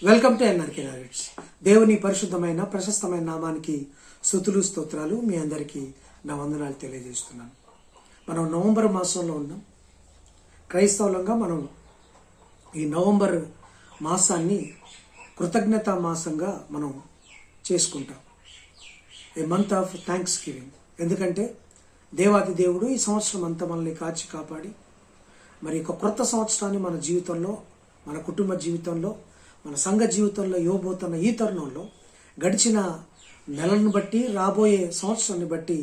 Welcome to NRK నారేట్స్. దేవుని పరిశుద్ధమైన ప్రశస్తమైన నామానికి స్తుతులు స్తోత్రాలు. మీ అందరికీ నా వందనాలు తెలియజేస్తున్నాను. మనం నవంబర్ మాసంలో ఉన్నాం. క్రైస్తవులంగా మనం ఈ నవంబర్ మాసాన్ని కృతజ్ఞతా మాసంగా మనం చేసుకుంటాం. ఏ మంత్ ఆఫ్ థ్యాంక్స్ గివింగ్. ఎందుకంటే దేవాది దేవుడు ఈ సంవత్సరం అంతా మనల్ని కాచి కాపాడి మరి ఒక క్రొత్త సంవత్సరాన్ని మన జీవితంలో, మన కుటుంబ జీవితంలో, మన సంఘ జీవితంలో ఇవ్వబోతున్న ఈ తరుణంలో గడిచిన నెలను బట్టి, రాబోయే సంవత్సరాన్ని బట్టి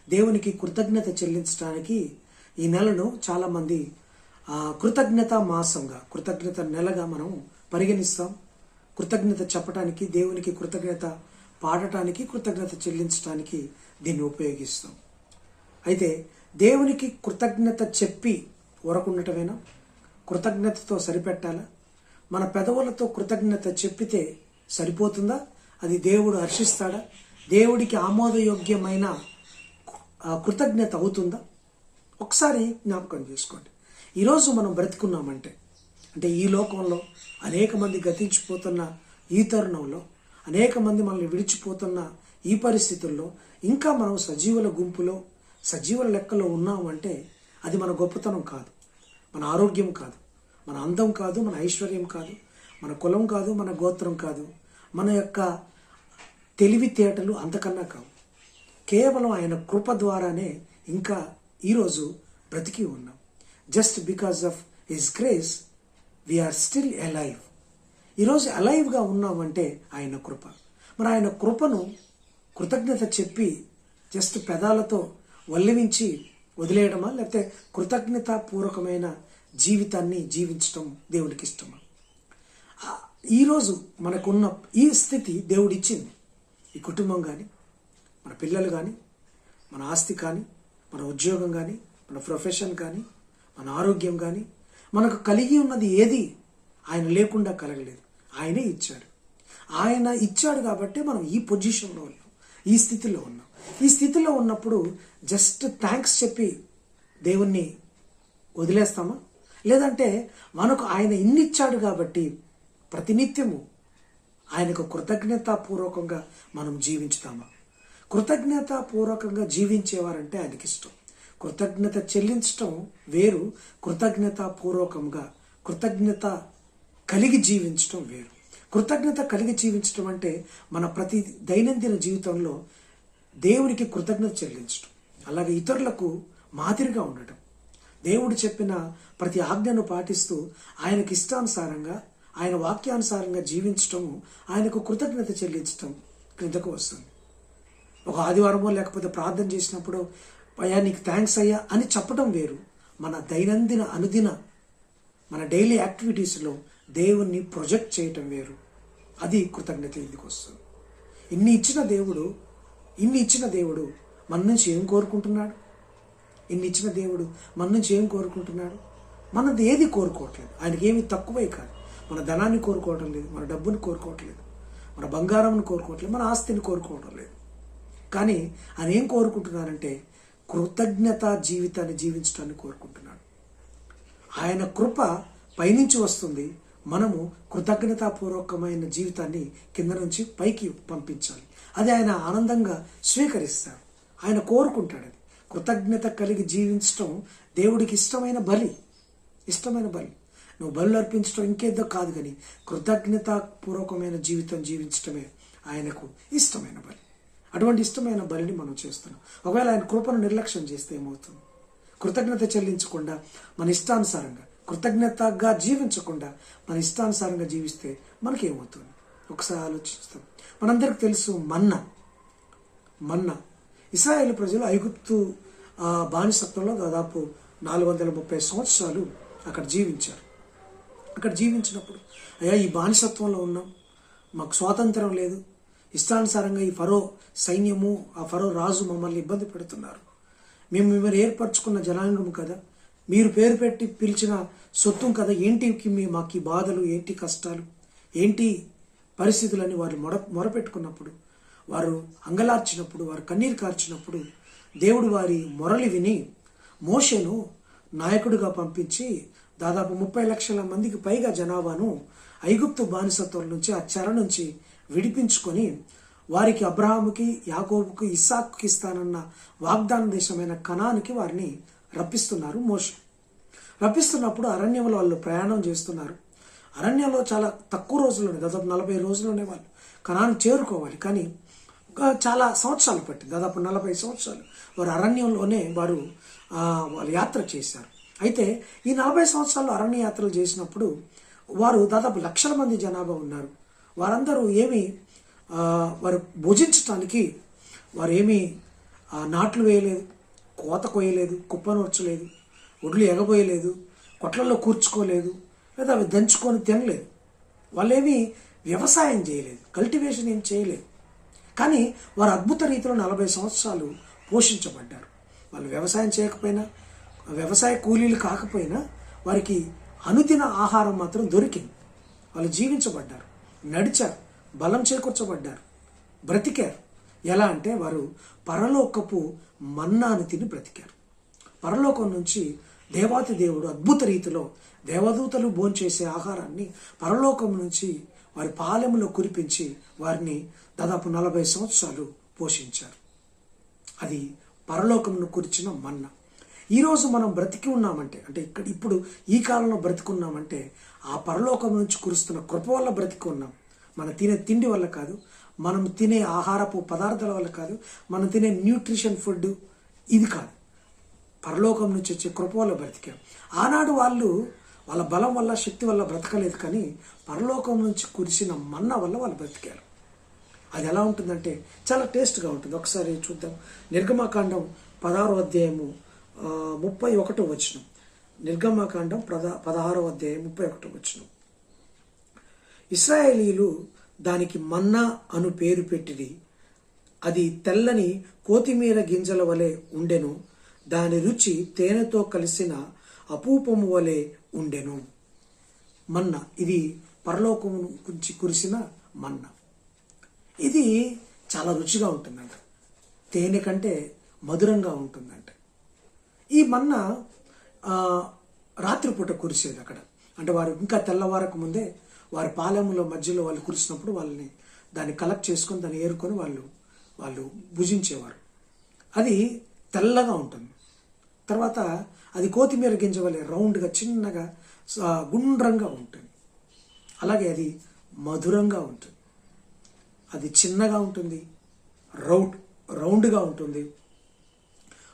దేవునికి కృతజ్ఞత చెల్లించడానికి ఈ నెలను చాలామంది కృతజ్ఞత మాసంగా, కృతజ్ఞత నెలగా మనం పరిగణిస్తాం. కృతజ్ఞత చెప్పడానికి, దేవునికి కృతజ్ఞత పాడటానికి, కృతజ్ఞత చెల్లించడానికి దీన్ని ఉపయోగిస్తాం. అయితే దేవునికి కృతజ్ఞత చెప్పి ఊరకుండటమేనా? కృతజ్ఞతతో సరిపెట్టాలా? మన పెదవులతో కృతజ్ఞత చెప్పితే సరిపోతుందా? అది దేవుడు హర్షిస్తాడా? దేవుడికి ఆమోదయోగ్యమైన కృతజ్ఞత అవుతుందా? ఒకసారి జ్ఞాపకం చేసుకోండి. ఈరోజు మనం బ్రతికున్నామంటే, అంటే ఈ లోకంలో అనేక మంది గతించిపోతున్న ఈ తరుణంలో, అనేక మంది మనల్ని విడిచిపోతున్న ఈ పరిస్థితుల్లో ఇంకా మనం సజీవుల గుంపులో, సజీవుల లెక్కలో ఉన్నామంటే అది మన గొప్పతనం కాదు, మన ఆరోగ్యం కాదు, మన అందం కాదు, మన ఐశ్వర్యం కాదు, మన కులం కాదు, మన గోత్రం కాదు, మన యొక్క తెలివితేటలు అంతకన్నా కావు. కేవలం ఆయన కృప ద్వారానే ఇంకా ఈరోజు బ్రతికి ఉన్నాం. Just because of his grace we are still alive. ఈరోజు అలైవ్గా ఉన్నామంటే ఆయన కృప. మరి ఆయన కృపను కృతజ్ఞత చెప్పి జస్ట్ పెదాలతో వల్లివించి వదిలేయడమా, లేకపోతే కృతజ్ఞతాపూర్వకమైన జీవితాన్ని జీవించడం దేవుడికి ఇష్టమా? ఈరోజు మనకున్న ఈ స్థితి దేవుడిచ్చింది. ఈ కుటుంబం కానీ, మన పిల్లలు కానీ, మన ఆస్తి కానీ, మన ఉద్యోగం కానీ, మన ప్రొఫెషన్ కానీ, మన ఆరోగ్యం కానీ, మనకు కలిగి ఉన్నది ఏది ఆయన లేకుండా కలగలేదు. ఆయనే ఇచ్చాడు. ఆయన ఇచ్చాడు కాబట్టి మనం ఈ పొజిషన్లో ఉన్నాం, ఈ స్థితిలో ఉన్నాం. ఈ స్థితిలో ఉన్నప్పుడు జస్ట్ థ్యాంక్స్ చెప్పి దేవుణ్ణి వదిలేస్తామా? లేదంటే మనకు ఆయన ఇన్నిచ్చాడు కాబట్టి ప్రతినిత్యము ఆయనకు కృతజ్ఞతాపూర్వకంగా మనం జీవించుతామా? కృతజ్ఞతాపూర్వకంగా జీవించేవారంటే ఆయనకి ఇష్టం. కృతజ్ఞత చెల్లించటం వేరు, కృతజ్ఞతాపూర్వకంగా కృతజ్ఞత కలిగి జీవించటం వేరు. కృతజ్ఞత కలిగి జీవించటం అంటే మన ప్రతి దైనందిన జీవితంలో దేవునికి కృతజ్ఞత చెల్లించటం, అలాగే ఇతరులకు మాదిరిగా ఉండటం, దేవుడు చెప్పిన ప్రతి ఆజ్ఞను పాటిస్తూ ఆయనకు ఇష్టానుసారంగా, ఆయన వాక్యానుసారంగా జీవించటము ఆయనకు కృతజ్ఞత చెల్లించటం క్రిందకు వస్తుంది. ఒక ఆదివారమో లేకపోతే ప్రార్థన చేసినప్పుడు అయ్యా నీకు థ్యాంక్స్ అయ్యా అని చెప్పడం వేరు. మన దైనందిన అనుదిన మన డైలీ యాక్టివిటీస్లో దేవుణ్ణి ప్రొజెక్ట్ చేయటం వేరు. అది కృతజ్ఞత ఎందుకు వస్తుంది. ఇన్ని ఇచ్చిన దేవుడు మన నుంచి ఏం కోరుకుంటున్నాడు? ఇన్ని ఇచ్చిన దేవుడు మన నుంచి ఏం కోరుకుంటున్నాడు? మనది ఏది కోరుకోవట్లేదు. ఆయనకి ఏమి తక్కువే కాదు. మన ధనాన్ని కోరుకోవటం లేదు, మన డబ్బుని కోరుకోవట్లేదు, మన బంగారంని కోరుకోవట్లేదు, మన ఆస్తిని కోరుకోవటం లేదు. కానీ ఆయన ఏం కోరుకుంటున్నారంటే కృతజ్ఞత జీవితాన్ని జీవించడాన్ని కోరుకుంటున్నాడు. ఆయన కృప పైనుంచి వస్తుంది. మనము కృతజ్ఞతాపూర్వకమైన జీవితాన్ని కింద నుంచి పైకి పంపించాలి. అది ఆయన ఆనందంగా స్వీకరిస్తాడు. ఆయన కోరుకుంటాడు. అది కృతజ్ఞత కలిగి జీవించడం దేవుడికి ఇష్టమైన బలి. నువ్వు బలు అర్పించడం ఇంకేదో కాదు, కానీ కృతజ్ఞతాపూర్వకమైన జీవితం జీవించడమే ఆయనకు ఇష్టమైన బలి. అటువంటి ఇష్టమైన బలిని మనం చేస్తున్నాం. ఒకవేళ ఆయన కృపను నిర్లక్ష్యం చేస్తే ఏమవుతుంది? కృతజ్ఞత చెల్లించకుండా మన ఇష్టానుసారంగా, కృతజ్ఞతగా జీవించకుండా మన ఇష్టానుసారంగా జీవిస్తే మనకేమవుతుంది? ఒకసారి ఆలోచిస్తాం. మనందరికి తెలుసు మన్నా. ఇశ్రాయేలు ప్రజలు ఐగుప్తు బానిసత్వంలో దాదాపు 430 సంవత్సరాలు అక్కడ జీవించారు. అక్కడ జీవించినప్పుడు అయ్యా ఈ బానిసత్వంలో ఉన్నాం, మాకు స్వాతంత్రం లేదు, ఇష్టానుసారంగా ఈ ఫరో సైన్యము, ఆ ఫరో రాజు మమ్మల్ని ఇబ్బంది పెడుతున్నారు, మేము మిమ్మల్ని ఏర్పరచుకున్న జనాంగం కదా, మీరు పేరు పెట్టి పిలిచిన సొత్తం కదా, ఏంటి మాకు ఈ బాధలు, ఏంటి కష్టాలు, ఏంటి పరిస్థితులని వారు మొరపెట్టుకున్నప్పుడు, వారు అంగలార్చినప్పుడు, వారు కన్నీరు కార్చినప్పుడు దేవుడు వారి మొరలి విని మోషేను నాయకుడిగా పంపించి దాదాపు 30 లక్షల మందికి పైగా జనాభాను ఐగుప్తు బానిసత్వం నుంచి, ఆ చెర నుంచి విడిపించుకొని వారికి అబ్రహాముకి, యాకోబుకి, ఇస్సాకుకి ఇస్తానన్న వాగ్దాన దేశమైన కనానికి వారిని రప్పిస్తున్నారు మోషే. రప్పిస్తున్నప్పుడు అరణ్యంలో వాళ్ళు ప్రయాణం చేస్తున్నారు. అరణ్యంలో చాలా తక్కువ రోజుల్లోనే, దాదాపు 40 రోజుల్లోనే వాళ్ళు కనాను చేరుకోవాలి. కానీ చాలా సంవత్సరాలు పట్టింది. దాదాపు 40 సంవత్సరాలు వారు అరణ్యంలోనే వాళ్ళు యాత్ర చేశారు. అయితే ఈ 40 సంవత్సరాలు అరణ్య యాత్రలు చేసినప్పుడు వారు దాదాపు లక్షల మంది జనాభా ఉన్నారు. వారందరూ వారు భుజించటానికి వారు నాట్లు వేయలేదు, కోత కొయ్యలేదు, కుప్పనూర్చలేదు, ఒడ్లు ఎగబోయలేదు, కొట్లలో కూర్చుకోలేదు, లేదా అవి దంచుకొని తినలేదు. వాళ్ళేమీ వ్యవసాయం చేయలేదు, కల్టివేషన్ ఏం చేయలేదు. కానీ వారు అద్భుత రీతిలో 40 సంవత్సరాలు పోషించబడ్డారు. వాళ్ళు వ్యవసాయం చేయకపోయినా, వ్యవసాయ కూలీలు కాకపోయినా వారికి అనుదిన ఆహారం మాత్రం దొరికింది. వాళ్ళు జీవించబడ్డారు, నడిచారు, బలం చేకూర్చబడ్డారు, బ్రతికారు. ఎలా అంటే వారు పరలోకపు మన్నాను తిని బ్రతికారు. పరలోకం నుంచి దేవాతి దేవుడు అద్భుత రీతిలో దేవదూతలు భోంచేసే ఆహారాన్ని పరలోకం నుంచి వారి పాలెములో కురిపించి వారిని దాదాపు 40 సంవత్సరాలు పోషించారు. అది పరలోకంను కురిచిన మన్నా. ఈరోజు మనం బ్రతికి ఉన్నామంటే, అంటే ఇప్పుడు ఈ కాలంలో బ్రతికున్నామంటే ఆ పరలోకం నుంచి కురుస్తున్న కృప వల్ల బ్రతికి ఉన్నాం. మనం తినే తిండి వల్ల కాదు, మనం తినే ఆహారపు పదార్థాల వల్ల కాదు, మనం తినే న్యూట్రిషన్ ఫుడ్ ఇది కాదు. పరలోకం నుంచి వచ్చే కృప వల్ల బ్రతికాం. ఆనాడు వాళ్ళ బలం వల్ల, శక్తి వల్ల బ్రతకలేదు, కానీ పరలోకం నుంచి కురిసిన మన్నా వల్ల వాళ్ళు బ్రతికారు. అది ఎలా ఉంటుందంటే చాలా టేస్ట్గా ఉంటుంది. ఒకసారి చూద్దాం. నిర్గమకాండం 16వ అధ్యాయము 31వ వచనం. నిర్గమకాండం 16వ అధ్యాయం 31వ వచనం. ఇశ్రాయేలీలు దానికి మన్నా అను పేరు పెట్టిరి. అది తెల్లని కొత్తిమీర గింజల వలె ఉండెను. దాని రుచి తేనెతో కలిసిన అపూపము వలె ఉండెను. మన్నా, ఇది పరలోకము నుంచి కురిసిన మన్నా. ఇది చాలా రుచిగా ఉంటుందంట, తేనె కంటే మధురంగా ఉంటుందంట. ఈ మన్నా రాత్రిపూట కురిసేది అక్కడ. అంటే వారు ఇంకా తెల్లవారకు ముందే వారి పాలెముల మధ్యలో వాళ్ళు కురిసినప్పుడు దాన్ని కలెక్ట్ చేసుకొని దాన్ని ఏరుకొని వాళ్ళు భుజించేవారు. అది తెల్లగా ఉంటుంది. తర్వాత అది కొత్తిమీర గింజ వలె రౌండ్గా, చిన్నగా, గుండ్రంగా ఉంటుంది. అలాగే అది మధురంగా ఉంటుంది. అది చిన్నగా ఉంటుంది, రౌండ్గా ఉంటుంది,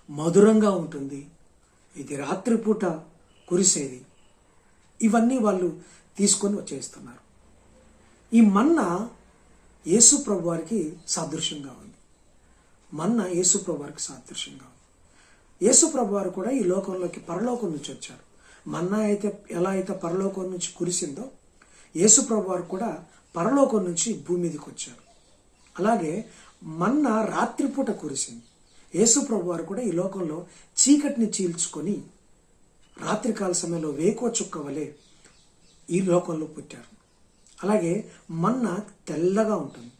మధురంగా ఉంటుంది. ఇది రాత్రిపూట కురిసేది. ఇవన్నీ వాళ్ళు తీసుకొని వచ్చేస్తున్నారు. ఈ మన్నా యేసు ప్రభు వారికి సాదృశ్యంగా ఉంది. మన్నా యేసు ప్రభు వారికి సాదృశ్యంగా ఉంది. యేసు ప్రభు వారు కూడా ఈ లోకంలోకి పరలోకం నుంచి వచ్చారు. మన్నా అయితే ఎలా అయితే పరలోకం నుంచి కురిసిందో, యేసు ప్రభు వారు కూడా పరలోకం నుంచి భూమి మీదకి వచ్చారు. అలాగే మన్నా రాత్రిపూట కురిసింది. యేసు ప్రభు వారు కూడా ఈ లోకంలో చీకటిని చీల్చుకొని రాత్రికాల సమయంలో వేకువ చుక్క వలె ఈ లోకంలో పుట్టారు. అలాగే మన్నా తెల్లగా ఉంటుంది.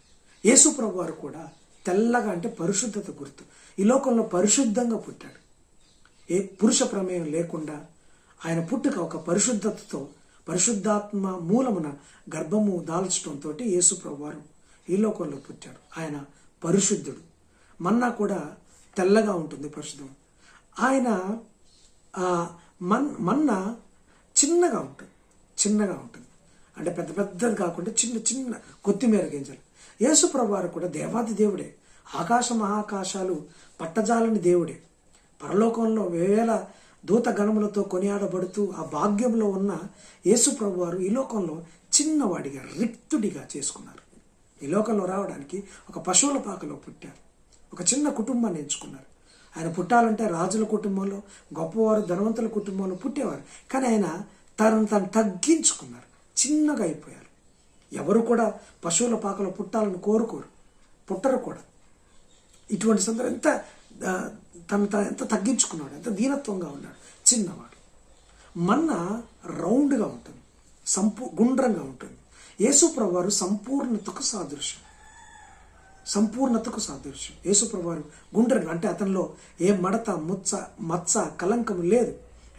యేసు ప్రభు వారు కూడా తెల్లగా, అంటే పరిశుద్ధత గుర్తు. ఈ లోకంలో పరిశుద్ధంగా పుట్టాడు. ఏ పురుష ప్రమేయం లేకుండా ఆయన పుట్టుక ఒక పరిశుద్ధతతో, పరిశుద్ధాత్మ మూలమున గర్భము దాల్చడంతో యేసు ప్రభు వారు ఈ లోకంలో పుట్టాడు. ఆయన పరిశుద్ధుడు. మన్నా కూడా తెల్లగా ఉంటుంది, పరిశుద్ధం. ఆయన మన్నా చిన్నగా ఉంటుంది. అంటే పెద్ద పెద్దది కాకుండా చిన్న కొత్తిమీర గింజలు. యేసు ప్రభు వారు కూడా దేవాది దేవుడే. ఆకాశ మహాకాశాలు పట్టజాలని దేవుడే. పరలోకంలో వేల దూత గణములతో కొనియాడబడుతూ ఆ భాగ్యంలో ఉన్న యేసు ప్రభు వారు ఈ లోకంలో చిన్నవాడిగా, రిక్తుడిగా చేసుకున్నారు. ఈ లోకంలో రావడానికి ఒక పశువుల పాకలో పుట్టారు. ఒక చిన్న కుటుంబాన్ని ఎంచుకున్నారు. ఆయన పుట్టాలంటే రాజుల కుటుంబంలో, గొప్పవారు, ధనవంతుల కుటుంబంలో పుట్టేవారు. కానీ ఆయన తను తగ్గించుకున్నారు, చిన్నగా అయిపోయారు. ఎవరు కూడా పశువుల పాకలో పుట్టాలని పుట్టరు కూడా. ఇటువంటి సందర్భం ఎంత తగ్గించుకున్నాడు, ఎంత దీనత్వంగా ఉన్నాడు, చిన్నవాడు. మన్నా రౌండ్గా ఉంటుంది, గుండ్రంగా ఉంటుంది. యేసు ప్రభు వారు సంపూర్ణతకు సాదృశ్యం. యేసు ప్రభు వారు గుండ్రంగా, అంటే అతనిలో ఏ మడత, మచ్చ, కలంకము లేదు,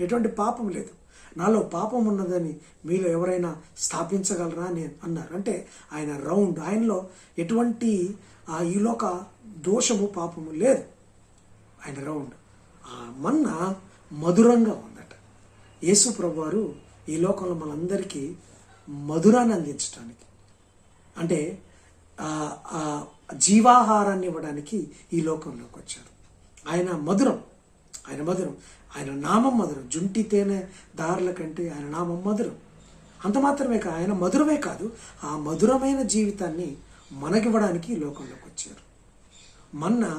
ఎటువంటి పాపం లేదు. నాలో పాపం ఉన్నదని మీలో ఎవరైనా స్థాపించగలరా అని అన్నారు. అంటే ఆయన రౌండ్, ఆయనలో ఎటువంటి ఈలోక దోషము పాపము లేదు, ఆయన రౌండ్. ఆ మన్నా మధురంగా ఉందట. యేసు ప్రభువారు ఈ లోకంలో మనందరికీ మధురాన్ని అందించడానికి, అంటే జీవాహారాన్ని ఇవ్వడానికి ఈ లోకంలోకి వచ్చారు. ఆయన మధురం, ఆయన మధురం, ఆయన నామం మధురం. జుంటి తేనె దారుల కంటే ఆయన నామం మధురం. అంత మాత్రమే కాదు, ఆయన మధురమే కాదు, ఆ మధురమైన జీవితాన్ని మనకివ్వడానికి ఈ లోకంలోకి వచ్చారు. మన్నా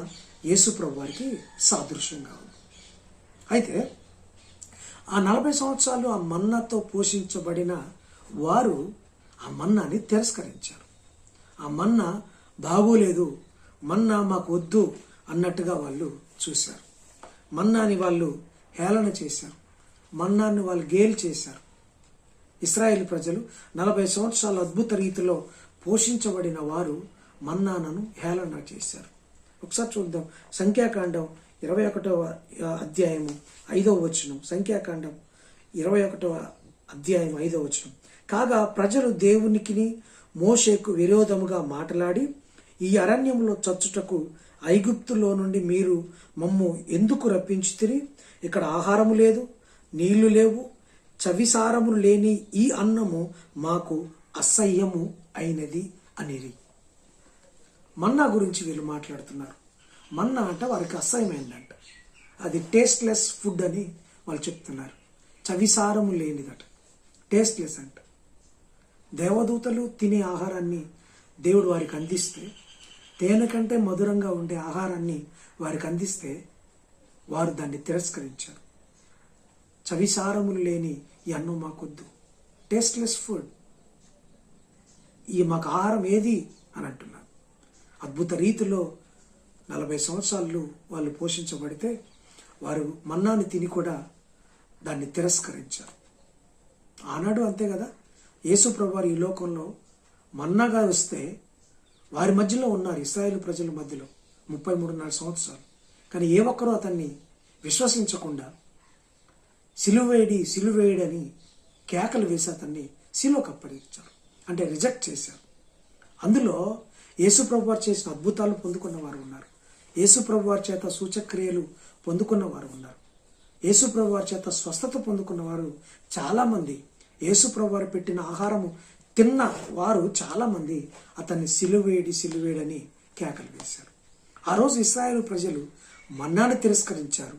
యేసు ప్రభు వారికి సాదృశ్యంగా ఉంది. అయితే ఆ 40 సంవత్సరాలు ఆ మన్నాతో పోషించబడిన వారు ఆ మన్నాని తిరస్కరించారు. ఆ మన్నా బాగోలేదు, మన్నా మాకు వద్దు అన్నట్టుగా వాళ్ళు చూశారు. మన్నాని వాళ్ళు హేళన చేశారు, మన్నాన్ని వాళ్ళు గేలి చేశారు. ఇశ్రాయేలు ప్రజలు 40 సంవత్సరాల అద్భుత రీతిలో పోషించబడిన వారు మన్నాను హేళన చేశారు. ఒకసారి చూద్దాం. సంఖ్యాకాండం 21వ అధ్యాయము 5వ వచనం. సంఖ్యాకాండం 21వ అధ్యాయం 5వ వచనం. కాగా ప్రజలు దేవునికి మోషేకు విరోధముగా మాట్లాడి, ఈ అరణ్యంలో చచ్చుటకు ఐగుప్తులో నుండి మీరు మమ్ము ఎందుకు రప్పించితిరి? ఇక్కడ ఆహారము లేదు, నీళ్లు లేవు, చవిసారములు లేని ఈ అన్నము మాకు అసహ్యము అయినది అనిరి. మన్నా గురించి వీళ్ళు మాట్లాడుతున్నారు. మన్నా అంటే వారికి అసహ్యమైందంట, అది టేస్ట్లెస్ ఫుడ్ అని వాళ్ళు చెప్తున్నారు. చవిసారము లేనిదట, టేస్ట్లెస్ అంట. దేవదూతలు తినే ఆహారాన్ని దేవుడు వారికి అందిస్తే, తేనె కంటే మధురంగా ఉండే ఆహారాన్ని వారికి అందిస్తే వారు దాన్ని తిరస్కరించారు. చవిసారములు లేని ఈ అన్నం మాకొద్దు, టేస్ట్లెస్ ఫుడ్, ఈ మాకు ఆహారం ఏది అని అంటున్నారు. అద్భుత రీతిలో 40 సంవత్సరాలు వాళ్ళు పోషించబడితే వారు మన్నాని తిని కూడా దాన్ని తిరస్కరించారు. ఆనాడు అంతే కదా, యేసు ప్రభువారు ఈ లోకంలో మన్నాగా వస్తే వారి మధ్యలో ఉన్నారు, ఇశ్రాయేలు ప్రజల మధ్యలో 33.5 సంవత్సరాలు. కానీ ఏ ఒక్కరూ అతన్ని విశ్వసించకుండా సిలువేయడని కేకలు వేసి అతన్ని సిలువకు అప్పగించారు, అంటే రిజెక్ట్ చేశారు. అందులో యేసు ప్రభువారు చేసిన అద్భుతాలు పొందుకున్న వారు ఉన్నారు, యేసు ప్రభువారి చేత సూచక్రియలు పొందుకున్న వారు ఉన్నారు, యేసు ప్రభువారి చేత స్వస్థత పొందుకున్న వారు చాలామంది. యేసు ప్రభువారు పెట్టిన ఆహారము తిన్న వారు చాలామంది అతన్ని సిలువేయడని కేకలు వేశారు. ఆ రోజు ఇశ్రాయేలు ప్రజలు మన్నాను తిరస్కరించారు.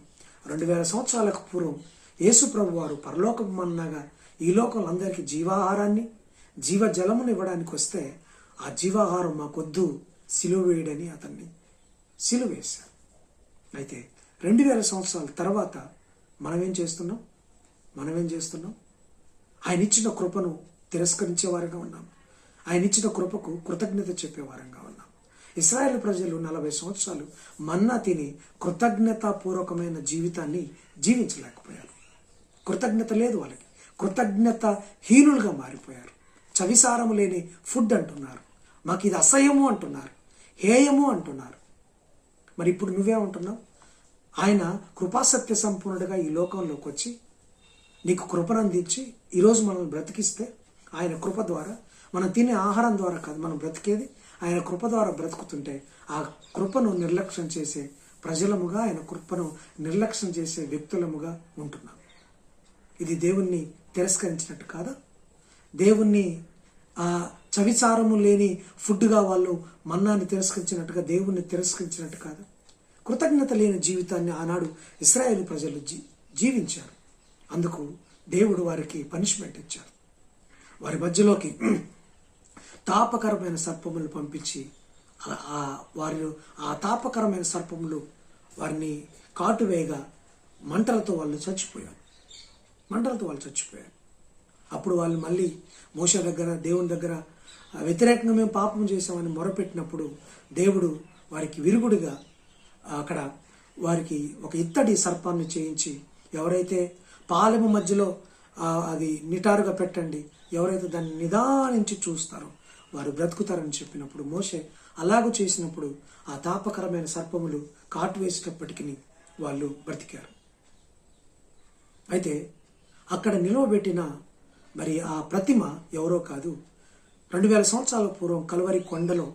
2000 సంవత్సరాలకు పూర్వం యేసు ప్రభువారు పరలోక మన్నాగా ఈ లోకంలో అందరికీ జీవాహారాన్ని, జీవజలమును ఇవ్వడానికి వస్తే, ఆ జీవాహారం మాకొద్దు, సిలువేయడని అతన్ని సిలువేశారు. అయితే 2000 సంవత్సరాల తర్వాత మనమేం చేస్తున్నాం? ఆయన ఇచ్చిన కృపను తిరస్కరించే వారంగా ఉన్నాం, ఆయన ఇచ్చిన కృపకు కృతజ్ఞత చెప్పేవారంగా ఉన్నాం. ఇశ్రాయేలు ప్రజలు 40 సంవత్సరాలు మన్నా తిని కృతజ్ఞతాపూర్వకమైన జీవితాన్ని జీవించలేకపోయారు. కృతజ్ఞత లేదు వాళ్ళకి, కృతజ్ఞత హీనులుగా మారిపోయారు. చవిసారము లేని ఫుడ్ అంటున్నారు, మాకు ఇది అసహ్యము అంటున్నారు, హేయము అంటున్నారు. మరి ఇప్పుడు నువ్వేమంటున్నావు? ఆయన కృపాసత్య సంపూర్ణుడిగా ఈ లోకంలోకి వచ్చి నీకు కృపను అందించి ఈరోజు మనల్ని బ్రతికిస్తే, ఆయన కృప ద్వారా, మనం తినే ఆహారం ద్వారా కాదు మనం బ్రతికేది, ఆయన కృప ద్వారా బ్రతుకుతుంటే ఆ కృపను నిర్లక్ష్యం చేసే ప్రజలముగా, ఆయన కృపను నిర్లక్ష్యం చేసే వ్యక్తులముగా ఉంటున్నాం. ఇది దేవుణ్ణి తిరస్కరించినట్టు కాదా? దేవుణ్ణి చవిచారము లేని ఫుడ్గా వాళ్ళు మన్నాన్ని తిరస్కరించినట్టుగా దేవుణ్ణి తిరస్కరించినట్టు కాదా? కృతజ్ఞత లేని జీవితాన్ని ఆనాడు ఇశ్రాయేలు ప్రజలు జీవించారు. అందుకు దేవుడు వారికి పనిష్మెంట్ ఇచ్చారు. వారి మధ్యలోకి తాపకరమైన సర్పములు పంపించి ఆ తాపకరమైన సర్పములు వారిని కాటువేయగా మంటలతో వాళ్ళు చచ్చిపోయారు. అప్పుడు వాళ్ళు మళ్ళీ మోషే దగ్గర, దేవుని దగ్గర వ్యతిరేకంగా మేము పాపం చేశామని మొరపెట్టినప్పుడు దేవుడు వారికి విరుగుడుగా అక్కడ వారికి ఒక ఇత్తడి సర్పాన్ని చేయించి, ఎవరైతే పాలెము మధ్యలో అది నిటారుగా పెట్టండి, ఎవరైతే దాన్ని నిదానించి చూస్తారో వారు బ్రతుకుతారని చెప్పినప్పుడు, మోషే అలాగూ చేసినప్పుడు ఆ తాపకరమైన సర్పములు కాటు వేసినప్పటికీ వాళ్ళు బ్రతికారు. అయితే అక్కడ నిలవబెట్టిన మరి ఆ ప్రతిమ ఎవరో కాదు, 2000 సంవత్సరాల పూర్వం కలువరి కొండలో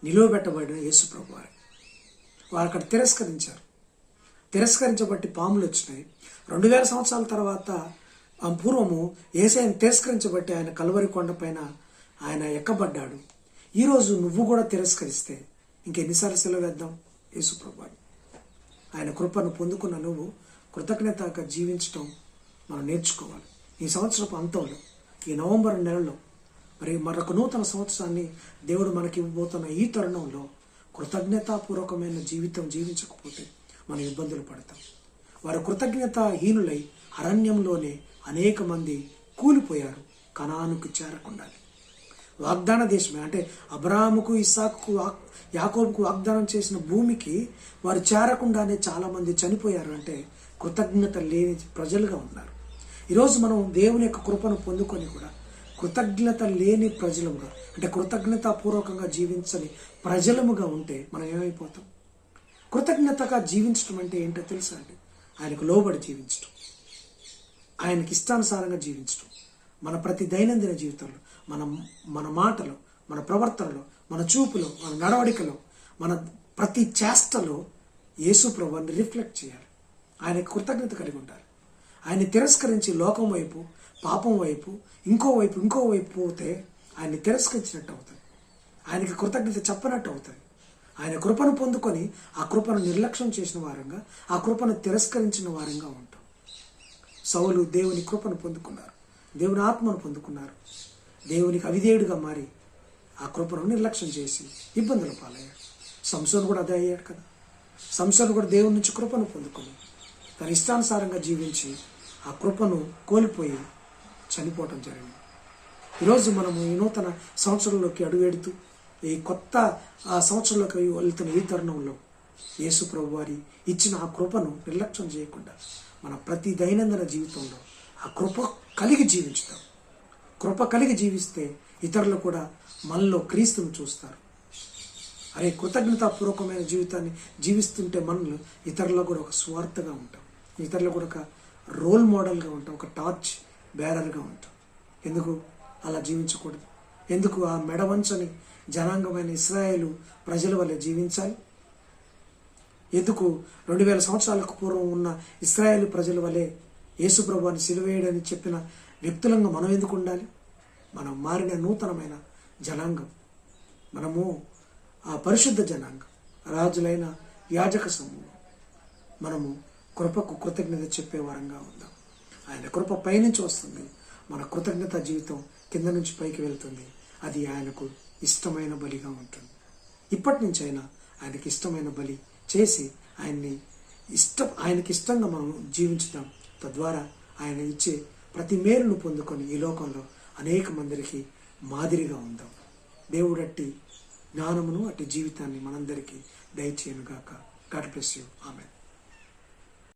నిలువబెట్టబడిన యేసుప్రభు వారు. వారు అక్కడ తిరస్కరించబట్టి పాములు వచ్చినాయి. 2000 సంవత్సరాల తర్వాత పూర్వము యేసయ్యను తిరస్కరించబట్టి ఆయన కలువరి కొండ పైన ఆయన ఎక్కబడ్డాడు. ఈరోజు నువ్వు కూడా తిరస్కరిస్తే ఇంకెన్నిసార్లు సెలవు వేద్దాం యేసుప్రభు వారు. ఆయన కృపను పొందుకున్న నువ్వు కృతజ్ఞతగా జీవించటం మనం నేర్చుకోవాలి. ఈ సంవత్సరపు అంతంలో, ఈ నవంబర్ నెలలో మరి మరొక నూతన సంవత్సరాన్ని దేవుడు మనకి ఇవ్వబోతున్న ఈ తరుణంలో కృతజ్ఞతాపూర్వకమైన జీవితం జీవించకపోతే మనం ఇబ్బందులు పడతాం. వారు కృతజ్ఞతాహీనులై అరణ్యంలోనే అనేక మంది కూలిపోయారు, కనానుకు చేరకుండా. వాగ్దాన దేశమే అంటే అబ్రాహాముకు, ఇస్సాకుకు, యాకోబుకు వాగ్దానం చేసిన భూమికి వారు చేరకుండానే చాలా మంది చనిపోయారు. అంటే కృతజ్ఞత లేని ప్రజలుగా ఉన్నారు. ఈరోజు మనం దేవుని యొక్క కృపను పొందుకొని కూడా కృతజ్ఞత లేని ప్రజలముగా, అంటే కృతజ్ఞతాపూర్వకంగా జీవించని ప్రజలముగా ఉంటే మనం ఏమైపోతాం? కృతజ్ఞతగా జీవించడం అంటే ఏంటో తెలుసా అండి? ఆయనకు లోబడి జీవించడం, ఆయనకి ఇష్టానుసారంగా జీవించడం. మన ప్రతి దైనందిన జీవితంలో, మన మాటలో, మన ప్రవర్తనలో, మన చూపులో, మన నడవడికలో, మన ప్రతి చేష్టలో యేసు ప్రభువుని రిఫ్లెక్ట్ చేయాలి. ఆయనకు కృతజ్ఞత కలిగి ఉండాలి. ఆయన్ని తిరస్కరించి లోకం వైపు, పాపం వైపు, ఇంకో వైపు పోతే ఆయన్ని తిరస్కరించినట్టు అవుతుంది. ఆయనకి కృతజ్ఞత చెప్పనట్టు అవుతుంది. ఆయన కృపను పొందుకొని ఆ కృపను నిర్లక్ష్యం చేసిన వారంగా, ఆ కృపను తిరస్కరించిన వారంగా ఉంటాం. సౌలు దేవుని కృపను పొందుకున్నారు, దేవుని ఆత్మను పొందుకున్నారు. దేవునికి అవిధేయుడిగా మారి ఆ కృపను నిర్లక్ష్యం చేసి ఇబ్బందులు పాలయ్యాడు. సంసోను కూడా అదే అయ్యాడు కదా. సంసోను కూడా దేవుని నుంచి కృపను పొందుకొని తన ఇష్టానుసారంగా జీవించి ఆ కృపను కోల్పోయి చనిపోవటం జరిగింది. ఈరోజు మనము ఈ నూతన సంవత్సరంలోకి అడుగెడుతూ ఈ కొత్త సంవత్సరంలోకి వెళ్తున్న ఈ తరుణంలో యేసు ప్రభు వారి ఇచ్చిన ఆ కృపను నిర్లక్ష్యం చేయకుండా మన ప్రతి దైనందిన జీవితంలో ఆ కృప కలిగి జీవించుతాం. కృప కలిగి జీవిస్తే ఇతరులు కూడా మనలో క్రీస్తును చూస్తారు. అరే, కృతజ్ఞతాపూర్వకమైన జీవితాన్ని జీవిస్తుంటే మనలో ఇతరులకు కూడా ఒక స్వార్థగా ఉంటాం, ఇతరులకు కూడా ఒక రోల్ మోడల్గా ఉంటాం, ఒక టార్చ్ బేరర్గా ఉంటాం. ఎందుకు అలా జీవించకూడదు? ఎందుకు ఆ మెడవంచని జనాంగమైన ఇశ్రాయేలు ప్రజల వల్లే జీవించాలి? ఎందుకు 2000 సంవత్సరాలకు పూర్వం ఉన్న ఇశ్రాయేలు ప్రజల వల్లే యేసు ప్రభువుని సిలువేయడని చెప్పిన వ్యక్తులంగా మనం ఎందుకు ఉండాలి? మనం మారిన నూతనమైన జనాంగం, మనము ఆ పరిశుద్ధ జనాంగం, రాజులైన యాజక సమూహం. మనము కృపకు కృతజ్ఞత చెప్పే వారంగా ఉందాం. ఆయన కృప పైనుంచి వస్తుంది, మన కృతజ్ఞత జీవితం కింద నుంచి పైకి వెళ్తుంది. అది ఆయనకు ఇష్టమైన బలిగా ఉంటుంది. ఇప్పటి నుంచి అయినా ఆయనకి ఇష్టమైన బలి చేసి ఆయనకి ఇష్టంగా మనం జీవించుదాం. తద్వారా ఆయన ఇచ్చే ప్రతి మేలును పొందుకొని ఈ లోకంలో అనేక మందికి మాదిరిగా ఉందాం. దేవుడు అట్టి జ్ఞానమును, అట్టి జీవితాన్ని మనందరికీ దయచేయనుగాక. God bless you. ఆమేన్.